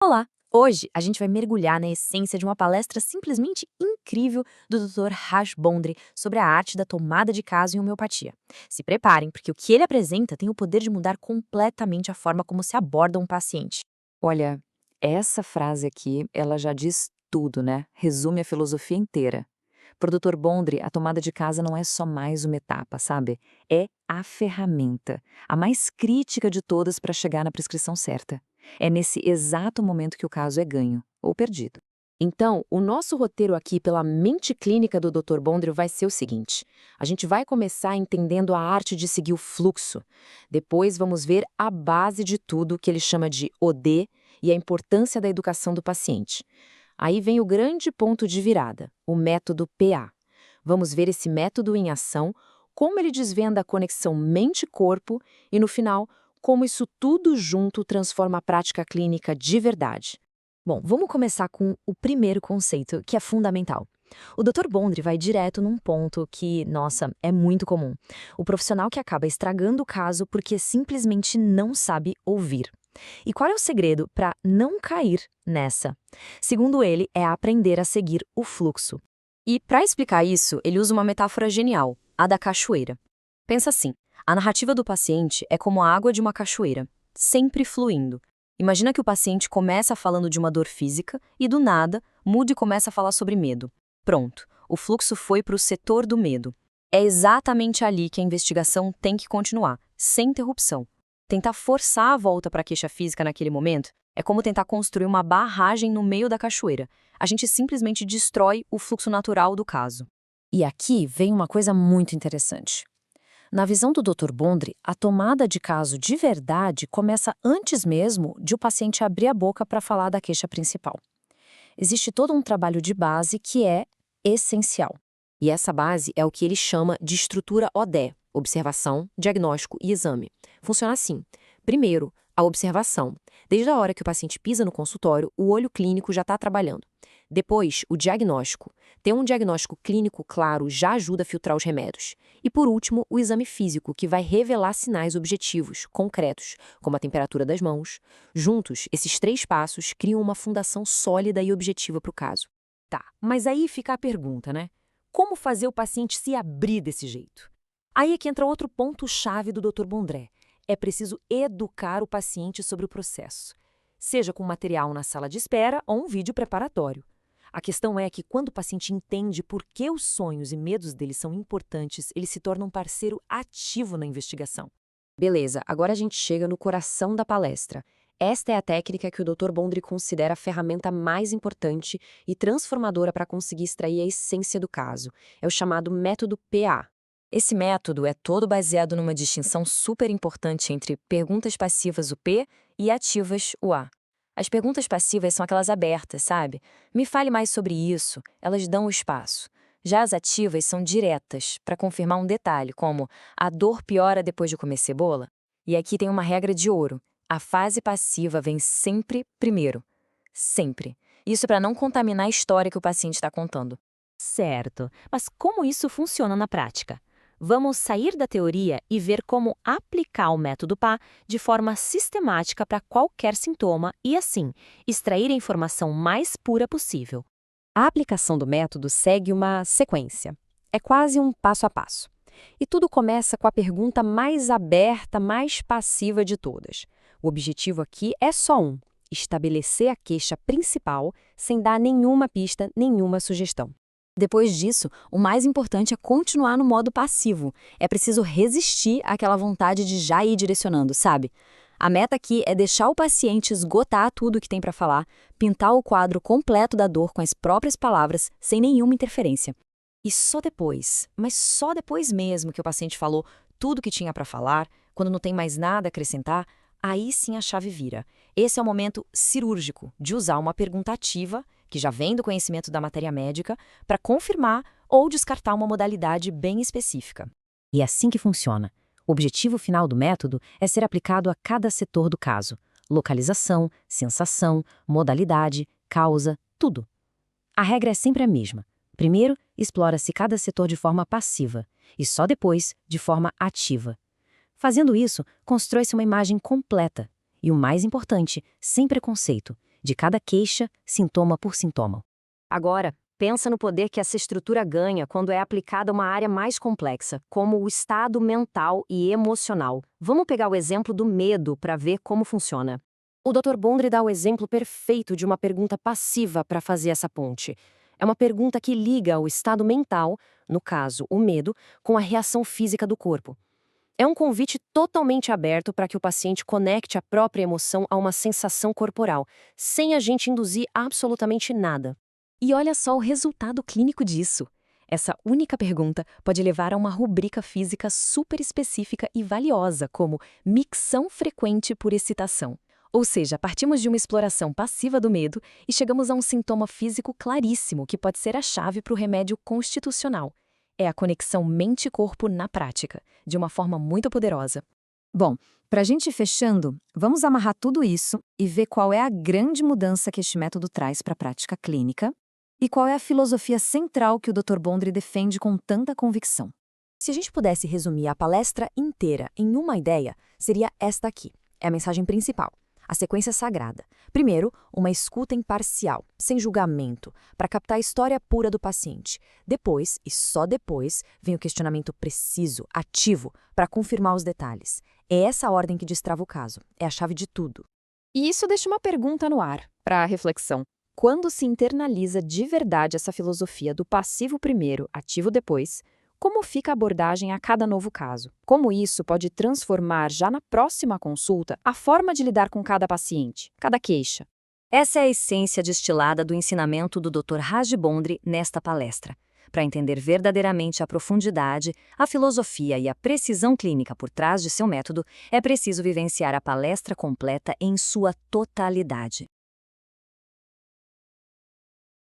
Olá! Hoje a gente vai mergulhar na essência de uma palestra simplesmente incrível do Dr. Raj Bondri sobre a arte da tomada de caso em homeopatia. Se preparem, porque o que ele apresenta tem o poder de mudar completamente a forma como se aborda um paciente. Olha, essa frase aqui, ela já diz tudo, né? Resume a filosofia inteira. Para o Dr. Bondri, a tomada de casa não é só mais uma etapa, sabe? É a ferramenta, a mais crítica de todas para chegar na prescrição certa. É nesse exato momento que o caso é ganho ou perdido. Então, o nosso roteiro aqui pela mente clínica do Dr. Bondri vai ser o seguinte: a gente vai começar entendendo a arte de seguir o fluxo. Depois vamos ver a base de tudo, que ele chama de OD, e a importância da educação do paciente. Aí vem o grande ponto de virada, o método PA. Vamos ver esse método em ação, como ele desvenda a conexão mente-corpo e, no final, como isso tudo junto transforma a prática clínica de verdade. Bom, vamos começar com o primeiro conceito, que é fundamental. O Dr. Bondri vai direto num ponto que, nossa, é muito comum. O profissional que acaba estragando o caso porque simplesmente não sabe ouvir. E qual é o segredo para não cair nessa? Segundo ele, é aprender a seguir o fluxo. E para explicar isso, ele usa uma metáfora genial, a da cachoeira. Pensa assim, a narrativa do paciente é como a água de uma cachoeira, sempre fluindo. Imagina que o paciente começa falando de uma dor física e, do nada, muda e começa a falar sobre medo. Pronto, o fluxo foi para o setor do medo. É exatamente ali que a investigação tem que continuar, sem interrupção. Tentar forçar a volta para a queixa física naquele momento é como tentar construir uma barragem no meio da cachoeira. A gente simplesmente destrói o fluxo natural do caso. E aqui vem uma coisa muito interessante. Na visão do Dr. Bondri, a tomada de caso de verdade começa antes mesmo de o paciente abrir a boca para falar da queixa principal. Existe todo um trabalho de base que é essencial. E essa base é o que ele chama de estrutura ODE, observação, diagnóstico e exame. Funciona assim. Primeiro, a observação. Desde a hora que o paciente pisa no consultório, o olho clínico já está trabalhando. Depois, o diagnóstico. Ter um diagnóstico clínico claro já ajuda a filtrar os remédios. E por último, o exame físico, que vai revelar sinais objetivos, concretos, como a temperatura das mãos. Juntos, esses três passos criam uma fundação sólida e objetiva para o caso. Tá, mas aí fica a pergunta, né? Como fazer o paciente se abrir desse jeito? Aí é que entra outro ponto-chave do Dr. Bondré. É preciso educar o paciente sobre o processo, seja com material na sala de espera ou um vídeo preparatório. A questão é que quando o paciente entende por que os sonhos e medos dele são importantes, ele se torna um parceiro ativo na investigação. Beleza, agora a gente chega no coração da palestra. Esta é a técnica que o Dr. Bondri considera a ferramenta mais importante e transformadora para conseguir extrair a essência do caso. É o chamado método PA. Esse método é todo baseado numa distinção super importante entre perguntas passivas, o P, e ativas, o A. As perguntas passivas são aquelas abertas, sabe? Me fale mais sobre isso, elas dão o espaço. Já as ativas são diretas, para confirmar um detalhe, como a dor piora depois de comer cebola? E aqui tem uma regra de ouro. A fase passiva vem sempre primeiro. Sempre. Isso para não contaminar a história que o paciente está contando. Certo, mas como isso funciona na prática? Vamos sair da teoria e ver como aplicar o método PA de forma sistemática para qualquer sintoma e, assim, extrair a informação mais pura possível. A aplicação do método segue uma sequência. É quase um passo a passo. E tudo começa com a pergunta mais aberta, mais passiva de todas. O objetivo aqui é só um: estabelecer a queixa principal sem dar nenhuma pista, nenhuma sugestão. Depois disso, o mais importante é continuar no modo passivo. É preciso resistir àquela vontade de já ir direcionando, sabe? A meta aqui é deixar o paciente esgotar tudo o que tem para falar, pintar o quadro completo da dor com as próprias palavras, sem nenhuma interferência. E só depois, mas só depois mesmo que o paciente falou tudo o que tinha para falar, quando não tem mais nada a acrescentar, aí sim a chave vira. Esse é o momento cirúrgico de usar uma pergunta ativa, que já vem do conhecimento da matéria médica, para confirmar ou descartar uma modalidade bem específica. E é assim que funciona. O objetivo final do método é ser aplicado a cada setor do caso: localização, sensação, modalidade, causa, tudo. A regra é sempre a mesma. Primeiro, explora-se cada setor de forma passiva e só depois de forma ativa. Fazendo isso, constrói-se uma imagem completa e, o mais importante, sem preconceito, de cada queixa, sintoma por sintoma. Agora, pensa no poder que essa estrutura ganha quando é aplicada a uma área mais complexa, como o estado mental e emocional. Vamos pegar o exemplo do medo para ver como funciona. O Dr. Bondry dá o exemplo perfeito de uma pergunta passiva para fazer essa ponte. É uma pergunta que liga o estado mental, no caso, o medo, com a reação física do corpo. É um convite totalmente aberto para que o paciente conecte a própria emoção a uma sensação corporal, sem a gente induzir absolutamente nada. E olha só o resultado clínico disso. Essa única pergunta pode levar a uma rubrica física super específica e valiosa, como micção frequente por excitação. Ou seja, partimos de uma exploração passiva do medo e chegamos a um sintoma físico claríssimo que pode ser a chave para o remédio constitucional. É a conexão mente-corpo na prática, de uma forma muito poderosa. Bom, para a gente ir fechando, vamos amarrar tudo isso e ver qual é a grande mudança que este método traz para a prática clínica e qual é a filosofia central que o Dr. Bondry defende com tanta convicção. Se a gente pudesse resumir a palestra inteira em uma ideia, seria esta aqui. É a mensagem principal. A sequência sagrada. Primeiro, uma escuta imparcial, sem julgamento, para captar a história pura do paciente. Depois, e só depois, vem o questionamento preciso, ativo, para confirmar os detalhes. É essa ordem que destrava o caso. É a chave de tudo. E isso deixa uma pergunta no ar, para a reflexão. Quando se internaliza de verdade essa filosofia do passivo primeiro, ativo depois, como fica a abordagem a cada novo caso? Como isso pode transformar, já na próxima consulta, a forma de lidar com cada paciente, cada queixa? Essa é a essência destilada do ensinamento do Dr. Raj Bondry nesta palestra. Para entender verdadeiramente a profundidade, a filosofia e a precisão clínica por trás de seu método, é preciso vivenciar a palestra completa em sua totalidade.